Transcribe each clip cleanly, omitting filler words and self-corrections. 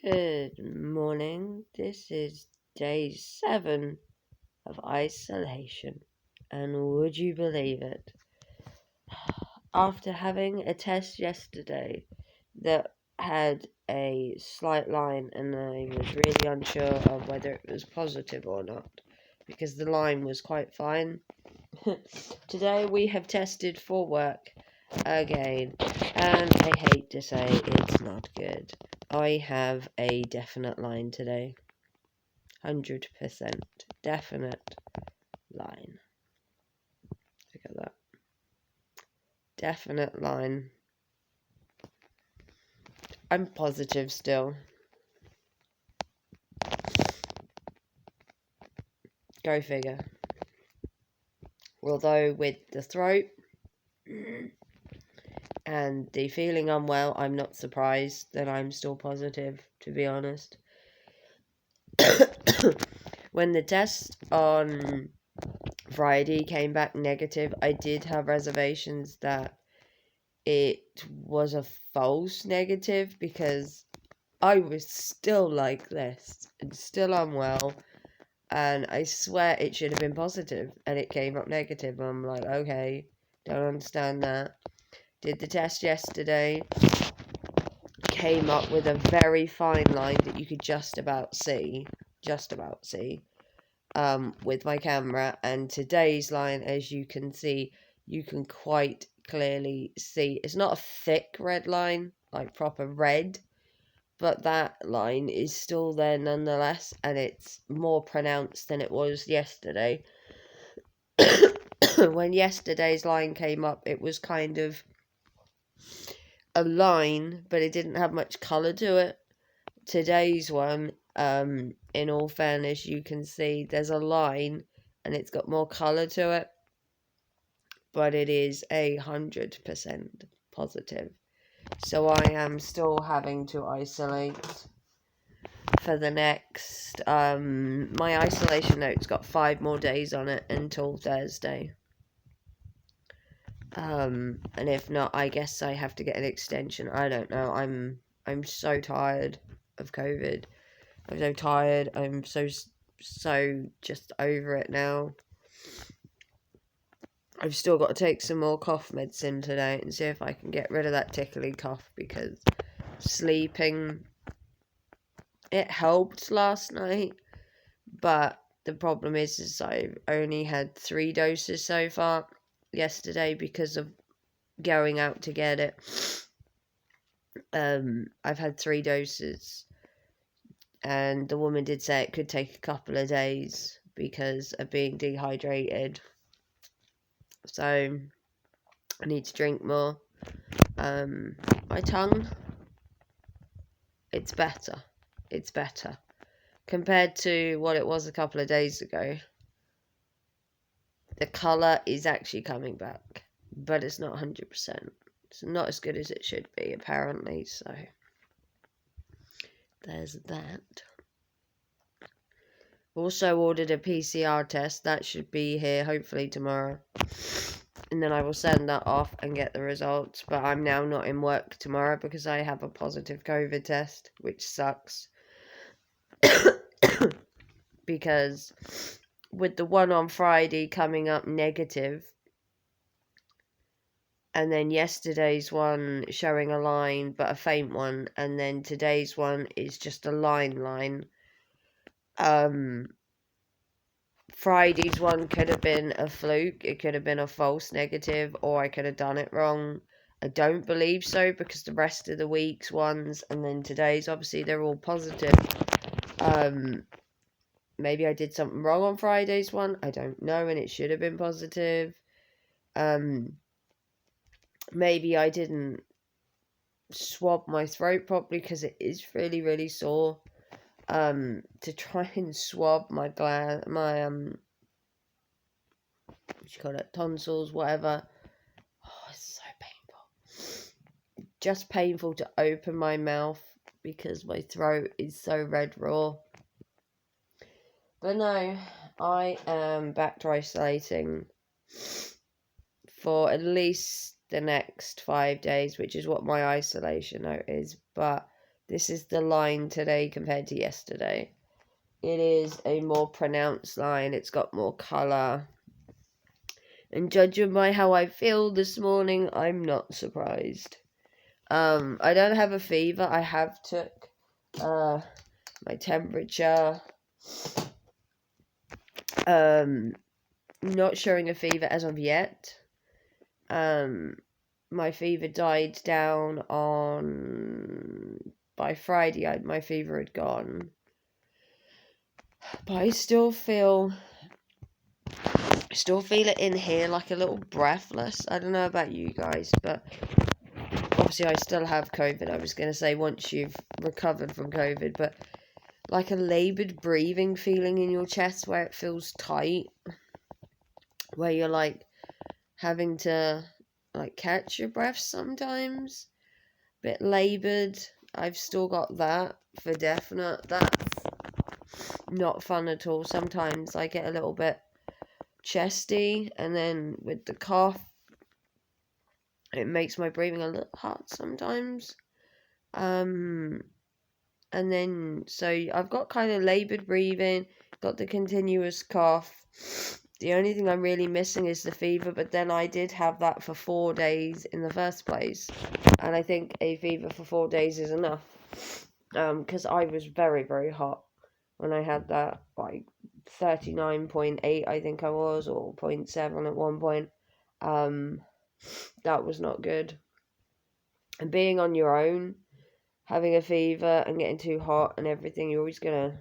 Good morning. This is day 7 of isolation. And would you believe it? After having a test yesterday that had a slight line and I was really unsure of whether it was positive or not because the line was quite fine. Today we have tested for work again, and I hate to say it's not good. I have a definite line today. 100% definite line. Look at that. Definite line. I'm positive still. Go figure. Although with the throat and the feeling unwell, I'm not surprised that I'm still positive, to be honest. When the test on Friday came back negative, I did have reservations that it was a false negative because I was still like this and still unwell, and I swear it should have been positive and it came up negative. I'm like, okay, don't understand that. Did the test yesterday, came up with a very fine line that you could just about see with my camera, and today's line, as you can see, you can quite clearly see it's not a thick red line like proper red, but that line is still there nonetheless, and it's more pronounced than it was yesterday. When yesterday's line came up, it was kind of a line, but it didn't have much colour to it. Today's one, in all fairness, you can see there's a line and it's got more colour to it, but it is 100% positive. So I am still having to isolate for the next, my isolation note's got 5 more days on it until Thursday. And if not, I guess I have to get an extension. I don't know. I'm so tired of COVID. I'm so tired. I'm so just over it now. I've still got to take some more cough medicine today and see if I can get rid of that tickly cough, because sleeping, it helped last night, but the problem is I've only had 3 doses so far yesterday because of going out to get it. I've had 3 doses, and the woman did say it could take a couple of days because of being dehydrated. So I need to drink more. My tongue, it's better. It's better compared to what it was a couple of days ago. The colour is actually coming back, but it's not 100%. It's not as good as it should be, apparently, so there's that. Also ordered a PCR test. That should be here hopefully tomorrow. And then I will send that off and get the results. But I'm now not in work tomorrow because I have a positive COVID test, which sucks. Because with the one on Friday coming up negative, and then yesterday's one showing a line, but a faint one, and then today's one is just a line. Friday's one could have been a fluke. It could have been a false negative, or I could have done it wrong. I don't believe so, because the rest of the week's ones and then today's, obviously they're all positive. Maybe I did something wrong on Friday's one. I don't know, and it should have been positive. Maybe I didn't swab my throat properly, because it is really, really sore. To try and swab my tonsils, whatever. Oh, it's so painful. Just painful to open my mouth because my throat is so red raw. But no, I am back to isolating for at least the next 5 days, which is what my isolation note is. But This is the line today compared to yesterday. It is a more pronounced line. It's got more colour. And judging by how I feel this morning, I'm not surprised. I don't have a fever. I have took my temperature. Not showing a fever as of yet. My fever died down by Friday. My fever had gone, but I still feel it in here, like a little breathless. I don't know about you guys, but obviously I still have COVID. I was going to say once you've recovered from COVID, but like a laboured breathing feeling in your chest where it feels tight, where you're like having to like catch your breath sometimes. Bit laboured. I've still got that for definite. That's not fun at all. Sometimes I get a little bit chesty, and then with the cough, it makes my breathing a little hard sometimes. And then so I've got kind of laboured breathing, got the continuous cough. The only thing I'm really missing is the fever, but then I did have that for 4 days in the first place, and I think a fever for 4 days is enough, because I was very, very hot when I had that, like 39.8 I think I was, or 0.7 at one point. That was not good. And being on your own, having a fever and getting too hot and everything, you're always gonna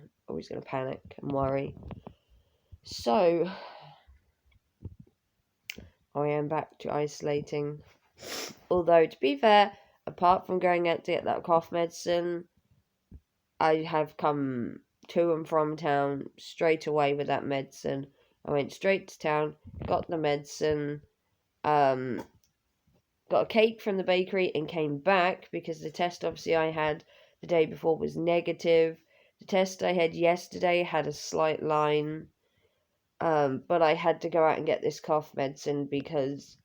panic and worry. So I am back to isolating. Although, to be fair, apart from going out to get that cough medicine, I have come to and from town straight away with that medicine. I went straight to town, got the medicine, got a cake from the bakery, and came back because the test obviously I had the day before was negative. The test I had yesterday had a slight line, but I had to go out and get this cough medicine because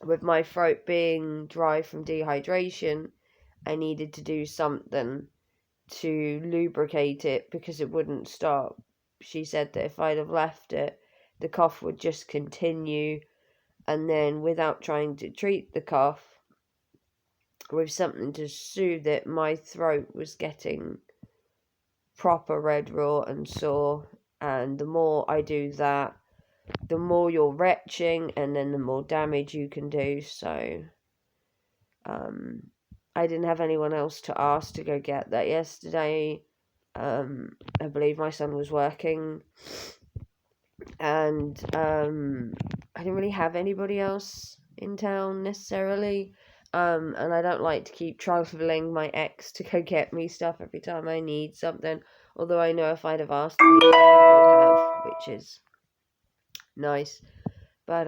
with my throat being dry from dehydration, I needed to do something to lubricate it because it wouldn't stop. She said that if I'd have left it, the cough would just continue, and then without trying to treat the cough with something to soothe it, my throat was getting proper red raw and sore, and the more I do that, the more you're retching, and then the more damage you can do. So I didn't have anyone else to ask to go get that yesterday. I believe my son was working, and I didn't really have anybody else in town necessarily. And I don't like to keep travelling my ex to go get me stuff every time I need something. Although I know if I'd have asked him, he would have, which is nice. But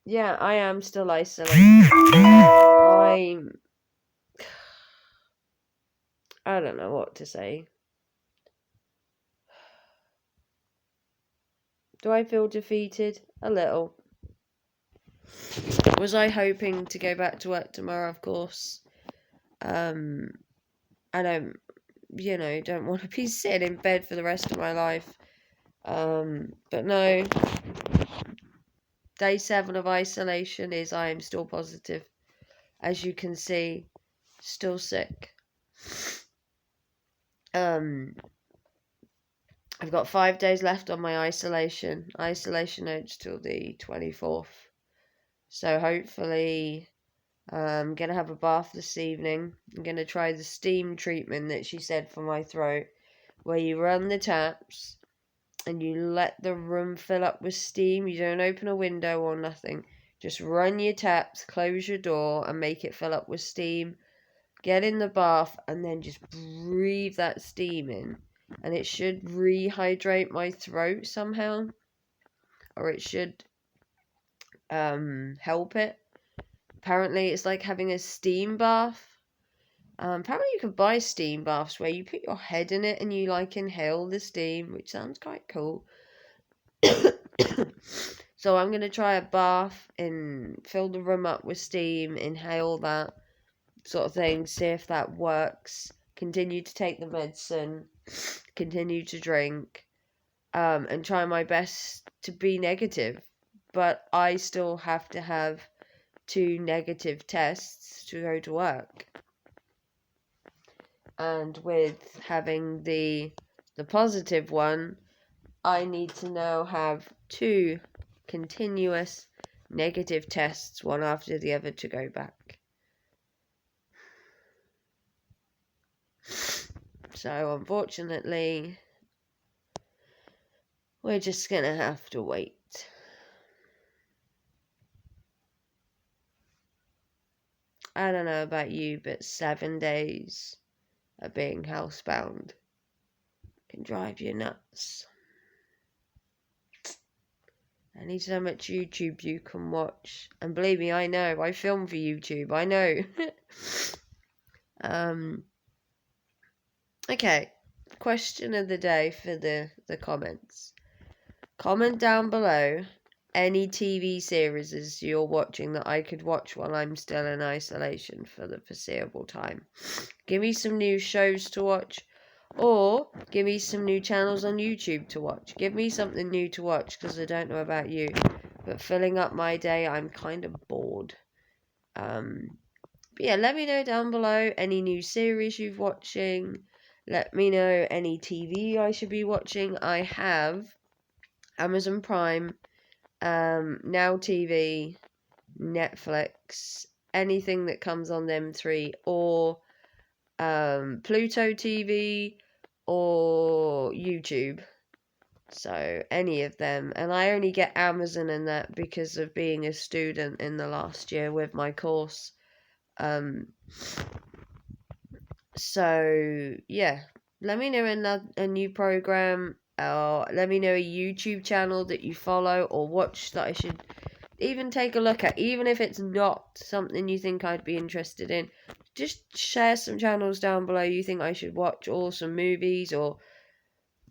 yeah, I am still isolated. I don't know what to say. Do I feel defeated? A little. Was I hoping to go back to work tomorrow? Of course. I don't want to be sitting in bed for the rest of my life. But no. Day 7 of isolation is I am still positive. As you can see, still sick. I've got 5 days left on my isolation notes till the 24th. So hopefully, I'm going to have a bath this evening. I'm going to try the steam treatment that she said for my throat, where you run the taps and you let the room fill up with steam. You don't open a window or nothing. Just run your taps, close your door, and make it fill up with steam. Get in the bath and then just breathe that steam in. And it should rehydrate my throat somehow. Or it should help it. Apparently it's like having a steam bath. Apparently you can buy steam baths where you put your head in it and you like inhale the steam, which sounds quite cool. So I'm going to try a bath and fill the room up with steam, inhale that. sort of thing, see if that works. Continue to take the medicine, continue to drink, and try my best to be negative. But I still have to have 2 negative tests to go to work. And with having the positive one, I need to now have 2 continuous negative tests, one after the other, to go back. So unfortunately, we're just gonna have to wait. I don't know about you, but 7 days of being housebound can drive you nuts. I need so much YouTube you can watch. And believe me, I know. I film for YouTube. I know. Okay. Question of the day for the comments. Comment down below any TV series you're watching that I could watch while I'm still in isolation for the foreseeable time. Give me some new shows to watch, or give me some new channels on YouTube to watch. Give me something new to watch, because I don't know about you, but filling up my day, I'm kind of bored. But yeah, let me know down below any new series you're watching. Let me know any TV I should be watching. I have Amazon Prime, Now TV, Netflix, anything that comes on them 3, or Pluto TV, or YouTube. So any of them. And I only get Amazon and that because of being a student in the last year with my course. So yeah, let me know a new program, or let me know a YouTube channel that you follow or watch that I should even take a look at, even if it's not something you think I'd be interested in. Just share some channels down below you think I should watch, or some movies or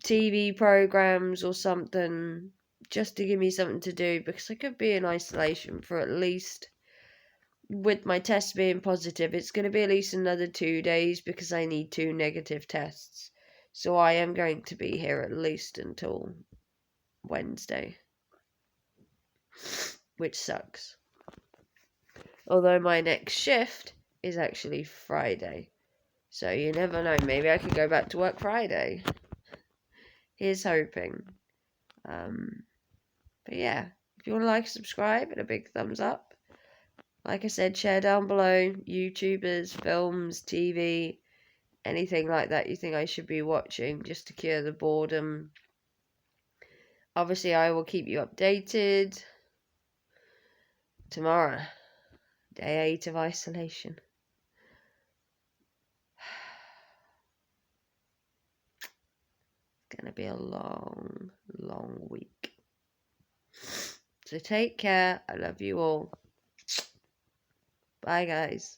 TV programs or something, just to give me something to do, because I could be in isolation for at least, with my test being positive, it's going to be at least another 2 days, because I need 2 negative tests. So I am going to be here at least until Wednesday, which sucks. Although my next shift is actually Friday. So you never know, maybe I could go back to work Friday. Here's hoping. But yeah, if you want to like, subscribe, and a big thumbs up. Like I said, share down below YouTubers, films, TV, anything like that you think I should be watching just to cure the boredom. Obviously, I will keep you updated. Tomorrow, day 8 of isolation. It's going to be a long, long week. So take care. I love you all. Bye, guys.